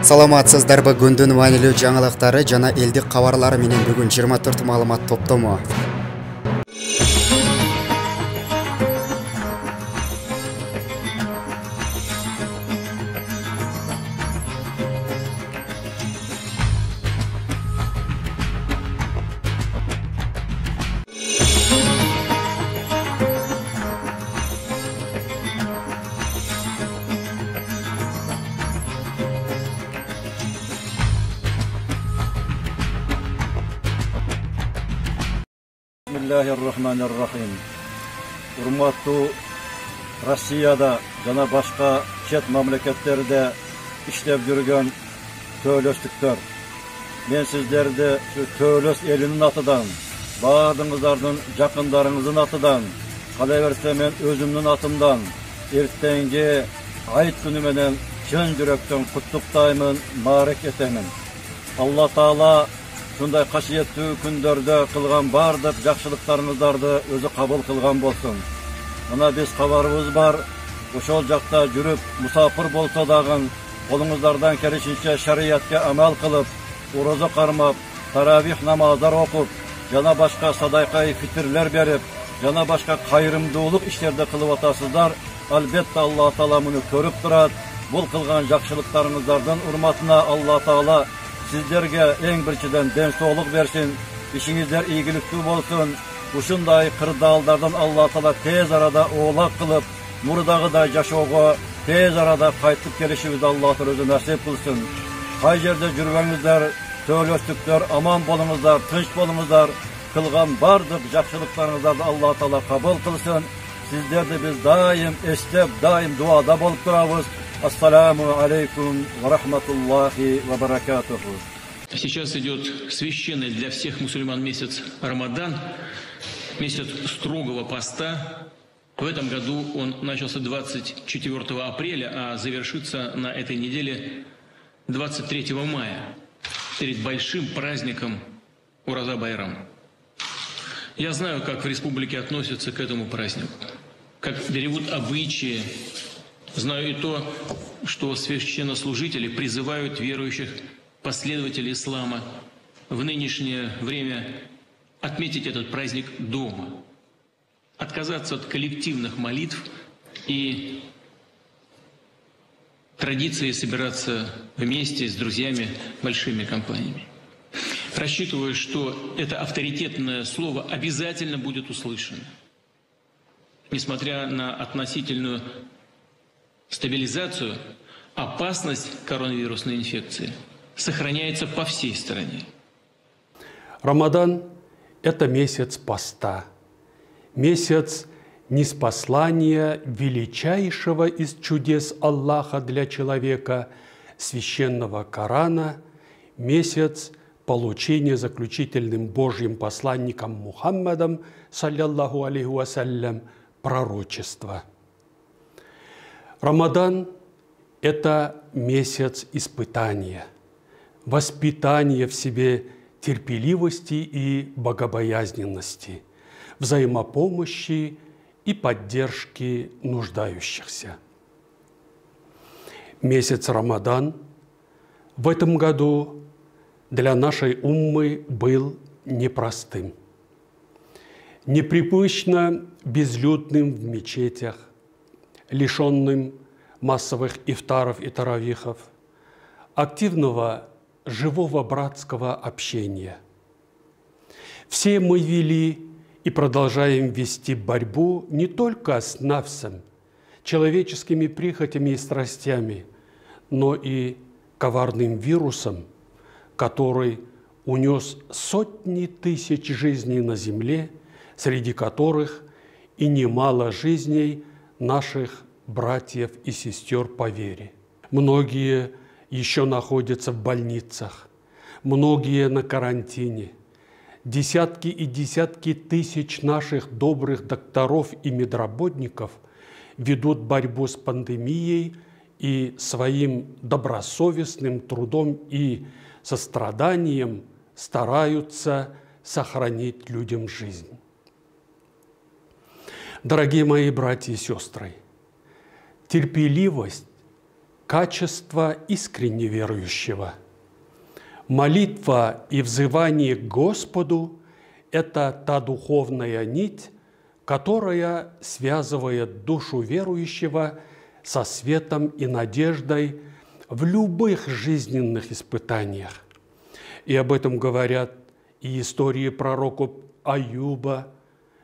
Саламатсыздарбы, күндүн маанилүү жаңылыктары жана элдик кабарлары менен бүгүн 24 маалымат топтому. Bismillahirrahmanirrahim. Урматтуу Россияда жана башка чет мамлекеттерде иштеп жүргөн көөлөстүктөр. Мен сиздерди көөлөс элинин атынан, баардыгыңыздардын жакындарыңыздын атынан, кала берсе мен өзүмдүн атымдан эртеңги айт күнү менен чын жүрөктөн куттуктаймын, маарек этемин. Алла Таала шундай касиеттүү күндөрдө кылган бардык жакшылыктарыңыздарды өзү кабыл кылган болсун. Мына биз кабарыбыз бар, ошол жакта жүрүп, мусафир болсо дагы колуңуздардан келишинче шариятка амал кылып, орозо кармап, таравих намаздар окуп, жана башка садакай фитирлер берип, жана башка кайрымдуулук иштерди кылып атасыздар. Албетте Алла Таала муну көрүп турат. Бул кылган жакшылыктарыңыздардын урматына Алла Таала сиздерге эң биринчиден ден соолук берсин, ишиңиздер ийгиликтүү болсун. Ушундай кырдаалдардан Алла Таала тез арада оолак кылып, мурдагыдай жашоого тез арада кайтып келишибизди Алла Таала өзү насип кылсын. Кай жерде жүрбөңүздөр, төөлөстүктөр, аман болуңуздар, тынч болуңуздар. Кылган бардык жакшылыктарыңыздарды Алла Таала кабыл кылсын. Сиздерди биз дайым эстеп, дайым дуада болуп турабыз. Ассаламу алейкум ва рахматуллахи ва баракатуху. Сейчас идет священный для всех мусульман месяц Рамадан, месяц строгого поста. В этом году он начался 24 апреля, а завершится на этой неделе 23 мая, перед большим праздником Ураза-Байрам. Я знаю, как в республике относятся к этому празднику, как берегут обычаи. Знаю и то, что священнослужители призывают верующих последователей ислама в нынешнее время отметить этот праздник дома, отказаться от коллективных молитв и традиции собираться вместе с друзьями большими компаниями. Рассчитываю, что это авторитетное слово обязательно будет услышано. Несмотря на относительную стабилизацию, опасность коронавирусной инфекции сохраняется по всей стране. Рамадан – это месяц поста, месяц ниспослания величайшего из чудес Аллаха для человека, священного Корана, месяц получения заключительным Божьим посланником Мухаммадом, салляллаху алейхи вассалям, пророчества. Рамадан – это месяц испытания, воспитания в себе терпеливости и богобоязненности, взаимопомощи и поддержки нуждающихся. Месяц Рамадан в этом году для нашей уммы был непростым, непривычно безлюдным в мечетях, лишенным массовых ифтаров и таравихов, активного живого братского общения. Все мы вели и продолжаем вести борьбу не только с нафсом, человеческими прихотями и страстями, но и коварным вирусом, который унес сотни тысяч жизней на земле, среди которых и немало жизней наших братьев и сестер по вере. Многие еще находятся в больницах, многие на карантине. Десятки и десятки тысяч наших добрых докторов и медработников ведут борьбу с пандемией и своим добросовестным трудом и состраданием стараются сохранить людям жизнь. Дорогие мои братья и сестры, терпеливость качество искренне верующего. Молитва и взывание к Господу – это та духовная нить, которая связывает душу верующего со светом и надеждой в любых жизненных испытаниях. И об этом говорят и истории пророков Аюба,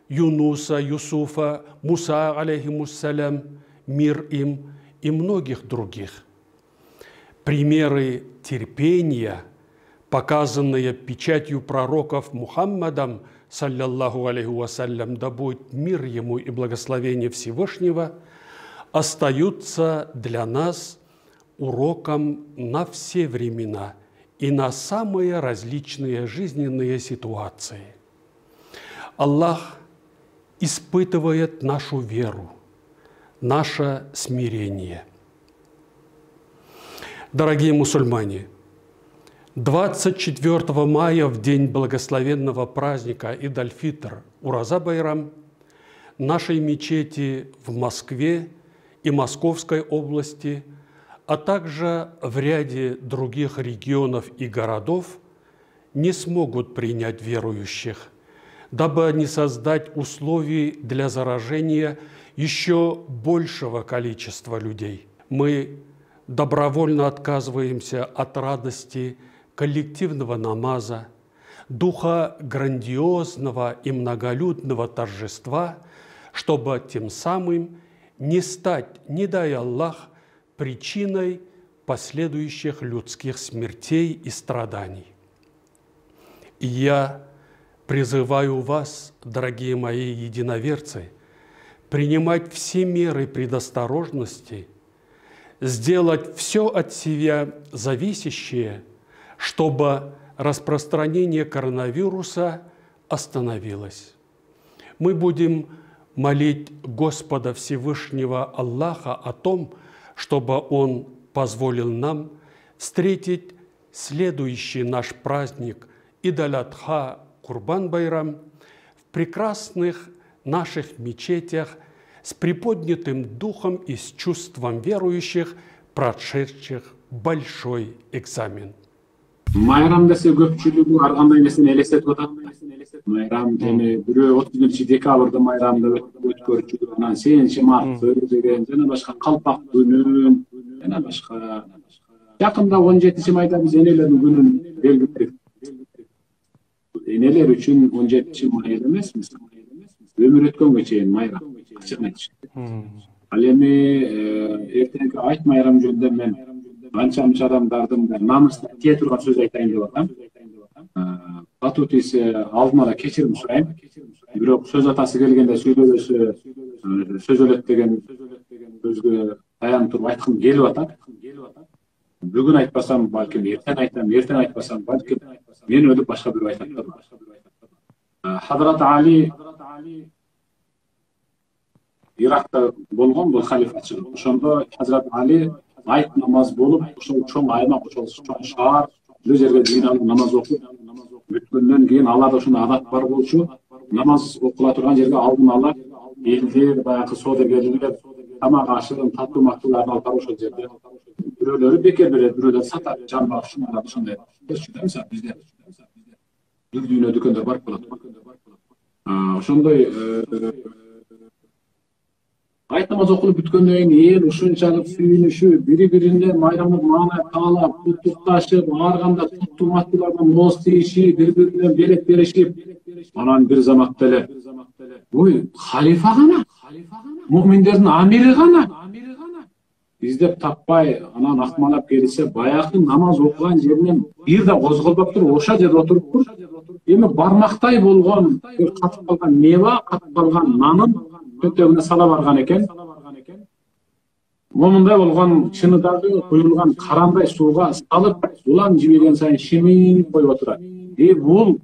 Юнуса, Юсуфа, Муса, алейхимуссалям, мир им, и многих других. Примеры терпения, показанные печатью пророков Мухаммадом, саллаллаху алейхи вассалям, да будет мир ему и благословение Всевышнего, остаются для нас уроком на все времена и на самые различные жизненные ситуации. Аллах испытывает нашу веру, наше смирение. Дорогие мусульмане, 24 мая, в день благословенного праздника Ид-аль-Фитр, Ураза-Байрам, нашей мечети в Москве и Московской области, а также в ряде других регионов и городов не смогут принять верующих, дабы не создать условий для заражения еще большего количества людей. Мы добровольно отказываемся от радости коллективного намаза, духа грандиозного и многолюдного торжества, чтобы тем самым не стать, не дай Аллах, причиной последующих людских смертей и страданий. И я призываю вас, дорогие мои единоверцы, принимать все меры предосторожности, сделать все от себя зависящее, чтобы распространение коронавируса остановилось. Мы будем молить Господа Всевышнего Аллаха о том, чтобы Он позволил нам встретить следующий наш праздник Ид-аль-Адха, Курбан-Байрам в прекрасных наших мечетях с приподнятым духом и с чувством верующих, прошедших большой экзамен. Майрам десе көпчүлүгү ар кандай нерсени элестетип атат. Майрам эми бирөө 30 декабрда майрамды өткөрчү, анан 8 мартты деген жана башка калпак күнүн жана башка. Жакында 17 майда биз энелердин күнүн белгиледик. Энелер үчүн 17 май эмесмиз. Өмүр өткөнгө чейин майрам. Ачыгын айтышат. Ал эми эртеңки айт майрам жөнүндө мен анча-мынча адамдардын намысына тие турган сөз айтайын деп атам. Батутис алдын ала кечирим сурайм. Бирок сөз атасы келгенде сөйлөгөсү сөз өлөт деген сөзгө таянып туруп айткым келип атат. Бүгүн айтпасам, балким эртең айтам, эртең айтпасам, балким мен өлүп башка бирөө айтат. Хадрат Али Иракта болгон бул халифачылык. Ошондо Хазрат Али айт намаз болуп, ошол чоң аймак, ошол чоң шаар, бир жерге жыйналып намаз окуп, бүткөндөн кийин аларда ошондой адат бар болчу. Намаз окула турган жерге алдын ала элдер, баягы соодагерлер, тамак ашын, таттуу мактууларды алып барып ошол жерде бирөөлөрү бекер берет, бирөөлөр сатат, жан багышчылар ошондой. Мисалы бизде бир дүйнө дүкөндөр бар болот. Ошондой айт намаз окулуп бүткөндөн кийин эл ушунчалык сүйүнүшүп, бири-бирине майрамдык маанай каалап, куттукташып, ар кандай туттуу мактуулардан моз тийишип, бири-бирине белек беришип, анан бир заматта эле ой, халифа гана, муъминдердин амири гана издеп таппай, анан акмалап келсе, баягы намаз окуган жеринен бир да козголбоп туруп, ошол жерде отуруптур. Эми бармактай болгон катып калган мева, катып калган нанын төтөгүнө сала барган экен. Момундай болгон чыныдагы куюлган карандай сууга салып, улам жиберген сайын шиминип коюп отурат. Бул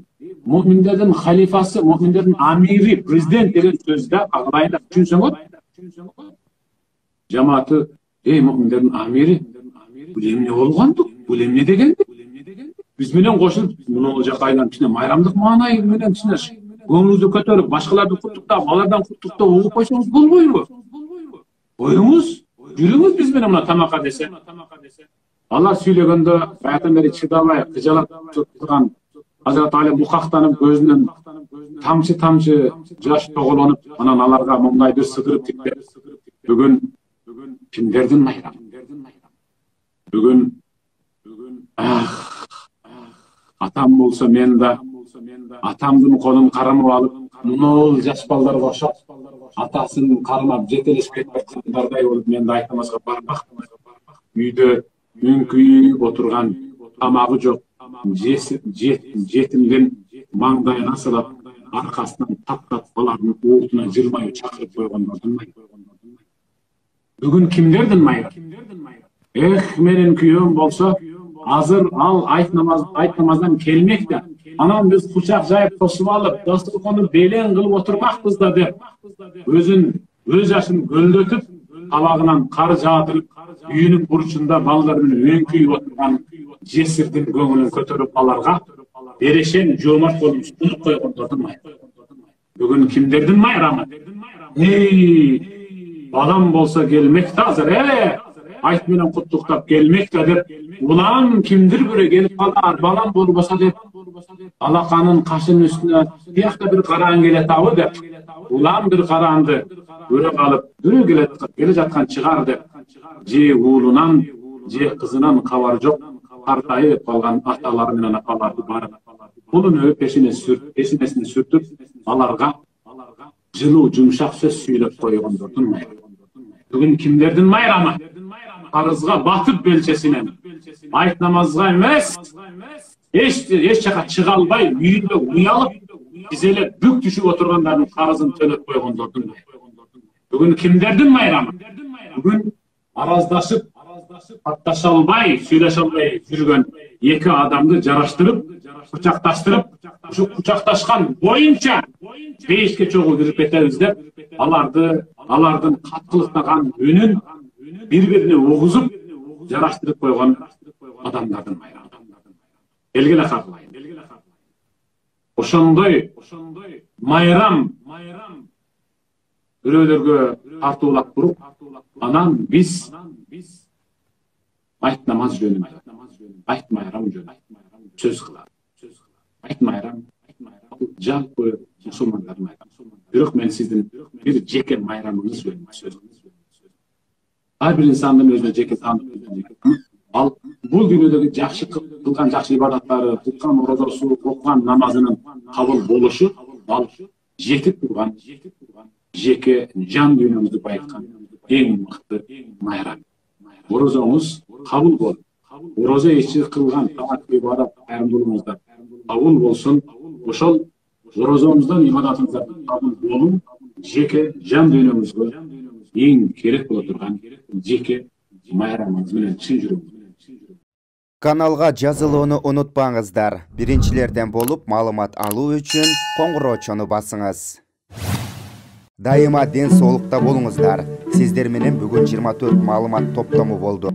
муъминдердин халифасы, муъминдердин амири, президент деген сөздө кагылайын түшүнсөңөр. Жамааты, муъминдердин амири, бул эмне болгонду? Бул эмне дегенди? Биз менен кошулуп, муну жакайдан кичине майрамдык маанай менен кичине көңүлүңүздү көтөрүп, башкаларды куттуктап, алардан куттуктоо угуп койсоңуз болбойбу? Коюңуз, жүрүңүз биз менен мына тамакка десе. Алар сүйлөгөндө баягыдан бери чыдабай кыжалап турган Hazreti Ali mukaktanıp gözünden tamчы жаш тоголонуп, анан аларга мындай бир сыдырып тикти. Бүгүн кимдердин майрамы? Бүгүн атам болсо мен да атамдын колун кармап алып, мынол жаш балдарга окшоп атасын кармап жетелешип кетип жаткандардай болуп мен да айтамазга бармак. Үйдө үңкүйүп отурган, тамагы жок, жетимдин маңдайына сылап, аркасынан таптап баланын уутуна жылмай чакырып койгондордун майрамы. Бүгүн кимдердин майрамы? Менин күйөөм болсо, азыр ал айт намаздан келмек да, анан биз кучак жайып кошуп алып, дастурконду белең кылып отурмакпыз да деп, өз жашын көлдөтүп, табагынан кар жаатырып, үйүнүн бурчунда балдар менен өңкүйүп отурган жесирдин көңүлүн көтөрүп аларга берешен жоомарт болуп сунуп койгондордун майрамы. Бүгүн кимдердин майрамы? Балам болсо келмек да азыр, айт менен куттуктап келмек да деп, улам кимдир бирөө келип калар, балам болбосо деп, алаканын кашынын үстүнө биякта бир караан келет абы деп, улам бир караанды көрө калып, бирөө келе жаткан чыгар деп, же уулунан, же кызынан кабар жок, картайып калган аталар менен апаларды барып, мунун пешинесине сүртүп, аларга жылуу жумшак сөз сүйлөп койгондордун майрамы. Бүгүн кимдердин майрамы? Парызга батып белчесинен, айт намазга эмес, эч жака чыга албай, үйүндө уялып, изелеп бүк түшүп отургандардын парызын төлөп койгондордун майрамы. Бүгүн кимдердин майрамы? Бүгүн араздашып, атташа албай, сүйлөшө албай жүргөн эки адамды жараштырып, кучакташтырып, ушу кучакташкан боюнча бейишке чогуу кирип кетебиз деп, алардын каткылыктаган үнүн бири-бирине угузуп, жараштырып койгон адамдардын майрамы. Белгиле кагылайын. Ошондой майрам бирөөлөргө тартуулап туруп, анан биз айт намаз жөнүндө, айт майрам жөнүндө сөз кылабыз. Айт майрам жалпы мусулмандардын майрамы. Бирок мен сиздин бир жеке майрамыңыз жөнүндө сөз кылам. Ар бир инсандын өзүнө жеке таандык. Ал бул дүйнөдөгү жакшы кылган жакшы ибадаттары, туткан орозосу, окуган намазынын кабыл болушу, ал жетип турган жеке жан дүйнөңүздү байыткан эң мыкты майрам. Орозоңуз кабыл болуп, орозо ичи кылган таат ибадат кайрымдуулугуңуздар кабыл болсун. Ошол орозоңуздан ибадатыңыздар кабыл болуп, жеке жан дүйнөңүзгө эң керек боло турган жеке майрамыңыз менен чын жүрөгүңүз. Каналга жазылууну унутпаңыздар. Биринчилерден болуп маалымат алуу үчүн коңгуроочону басыңыз. Дайыма ден соолукта болуңуздар. Сиздер менен бүгүн 24 маалымат топтому болду.